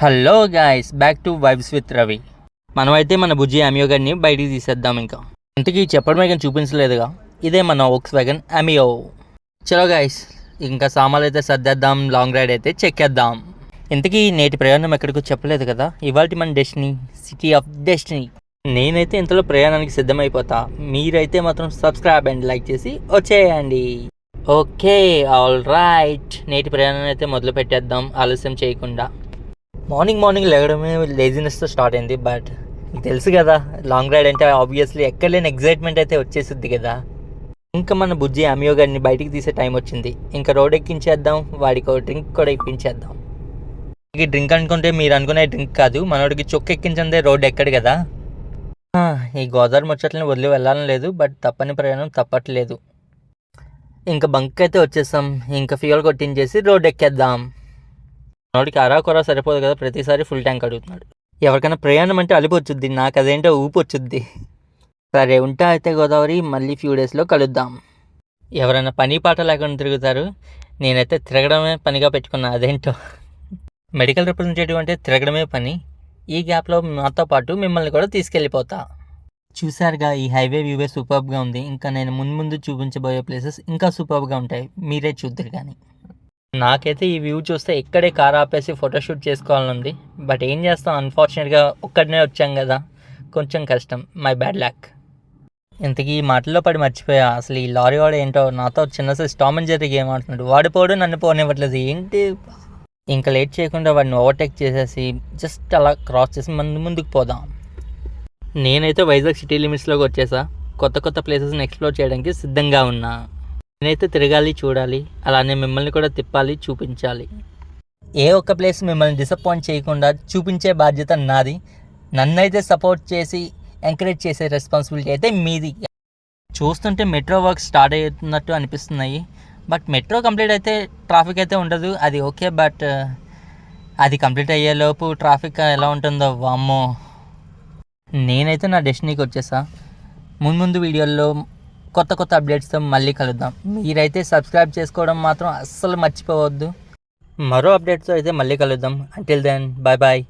Hello guys, back to vibes with Ravi. మనమైతే మన బుజ్జి అమియో గారిని బయటికి తీసేద్దాం. ఇంకా ఇంతకీ చెప్పడమే కానీ చూపించలేదుగా, ఇదే మన వోక్స్ వ్యాగన్ అమియో. చలో గాయ్స్, ఇంకా సామాన్లు అయితే సర్దేద్దాం, లాంగ్ రైడ్ అయితే చెక్కేద్దాం. ఇంతకీ నేటి ప్రయాణం ఎక్కడికో చెప్పలేదు కదా. ఇవాళ మన డెస్టినీ సిటీ ఆఫ్ డెస్టినీ. నేనైతే ఇంతలో ప్రయాణానికి సిద్ధమైపోతా, మీరైతే మాత్రం సబ్స్క్రైబ్ అండ్ లైక్ చేసి వచ్చేయండి. ఓకే, ఆల్ రైట్, నేటి ప్రయాణం అయితే మొదలు పెట్టేద్దాం ఆలస్యం చేయకుండా. మార్నింగ్ లేవడమే లేజినెస్తో స్టార్ట్ అయింది. బట్ మీకు తెలుసు కదా, లాంగ్ రైడ్ అంటే ఆబ్వియస్లీ ఎక్కడలేని ఎగ్జైట్మెంట్ అయితే వచ్చేసిద్ది కదా. ఇంకా మన బుజ్జి అమియో గారిని బయటికి తీసే టైం వచ్చింది. ఇంకా రోడ్ ఎక్కించేద్దాం, వాడికి ఒక డ్రింక్ కూడా ఇప్పించేద్దాం. ఈ డ్రింక్ అనుకుంటే మీరు అనుకునే డ్రింక్ కాదు, మనోడికి చొక్కు ఎక్కించందే రోడ్ ఎక్కడు కదా. ఈ గోదావరి ముచ్చట్లని వదిలి వెళ్ళాలని లేదు, బట్ తప్పని ప్రయాణం తప్పట్లేదు. ఇంకా బంక్ అయితే వచ్చేసాం. ఇంకా ఫ్యూయల్ కొట్టించేసి రోడ్ ఎక్కేద్దాం. మనోడికి అరాకొరా సరిపోదు కదా, ప్రతిసారి ఫుల్ ట్యాంక్ అడుగుతున్నాడు. ఎవరికైనా ప్రయాణం అంటే అలిపి వచ్చుద్ది, నాకు అదేంటో ఊపు వచ్చుద్ది. సరే ఉంటా అయితే గోదావరి, మళ్ళీ ఫ్యూ డేస్లో కలుద్దాం. ఎవరైనా పని పాట లేకుండా తిరుగుతారు, నేనైతే తిరగడమే పనిగా పెట్టుకున్నా. అదేంటో మెడికల్ రిప్రజెంటేటివ్ అంటే తిరగడమే పని. ఈ గ్యాప్లో నాతో పాటు మిమ్మల్ని కూడా తీసుకెళ్ళిపోతా. చూసారుగా, ఈ హైవే వ్యూవే సూపర్గా ఉంది. ఇంకా నేను ముందు చూపించబోయే ప్లేసెస్ ఇంకా సూపర్గా ఉంటాయి, మీరే చూద్దరు. కానీ నాకైతే ఈ వ్యూ చూస్తే ఇక్కడే కార్ ఆపేసి ఫోటోషూట్ చేసుకోవాలనుంది. బట్ ఏం చేస్తాం, అన్ఫార్చునేట్గా ఒక్కడనే వచ్చాం కదా, కొంచెం కష్టం. My bad luck. ఇంతకీ ఈ మాటల్లో పడి మర్చిపోయా, అసలు ఈ లారీ వాడు ఏంటో నాతో చిన్న size Tom and Jerry game ఆడుతున్నాడు. వాడు పోడు, నన్ను పోనివ్వట్లేదు ఏంటి. ఇంకా లేట్ చేయకుండా వాడిని ఓవర్టేక్ చేసేసి జస్ట్ అలా క్రాస్ చేసి ముందుకు పోదాం. నేనైతే వైజాగ్ సిటీ లిమిట్స్లోకి వచ్చేసా. కొత్త ప్లేసెస్ని ఎక్స్ప్లోర్ చేయడానికి సిద్ధంగా ఉన్నా. నేనైతే తిరగాలి, చూడాలి, అలానే మిమ్మల్ని కూడా తిప్పాలి, చూపించాలి. ఏ ఒక్క ప్లేస్ మిమ్మల్ని డిసప్పాయింట్ చేయకుండా చూపించే బాధ్యత నాది. నన్నైతే సపోర్ట్ చేసి ఎంకరేజ్ చేసే రెస్పాన్సిబిలిటీ అయితే మీది. చూస్తుంటే మెట్రో వర్క్ స్టార్ట్ అవుతున్నట్టు అనిపిస్తున్నాయి. బట్ మెట్రో కంప్లీట్ అయితే ట్రాఫిక్ అయితే ఉండదు, అది ఓకే. బట్ అది కంప్లీట్ అయ్యేలోపు ట్రాఫిక్ ఎలా ఉంటుందో వామ్మో. నేనైతే నా డెస్టినీకి వచ్చేసా. ముందు వీడియోల్లో కొత్త అప్డేట్స్తో మళ్ళీ కలుద్దాం. మీరైతే సబ్స్క్రైబ్ చేసుకోవడం మాత్రం అస్సలు మర్చిపోవద్దు. మరో అప్డేట్స్తో అయితే మళ్ళీ కలుద్దాం. Until then, bye bye.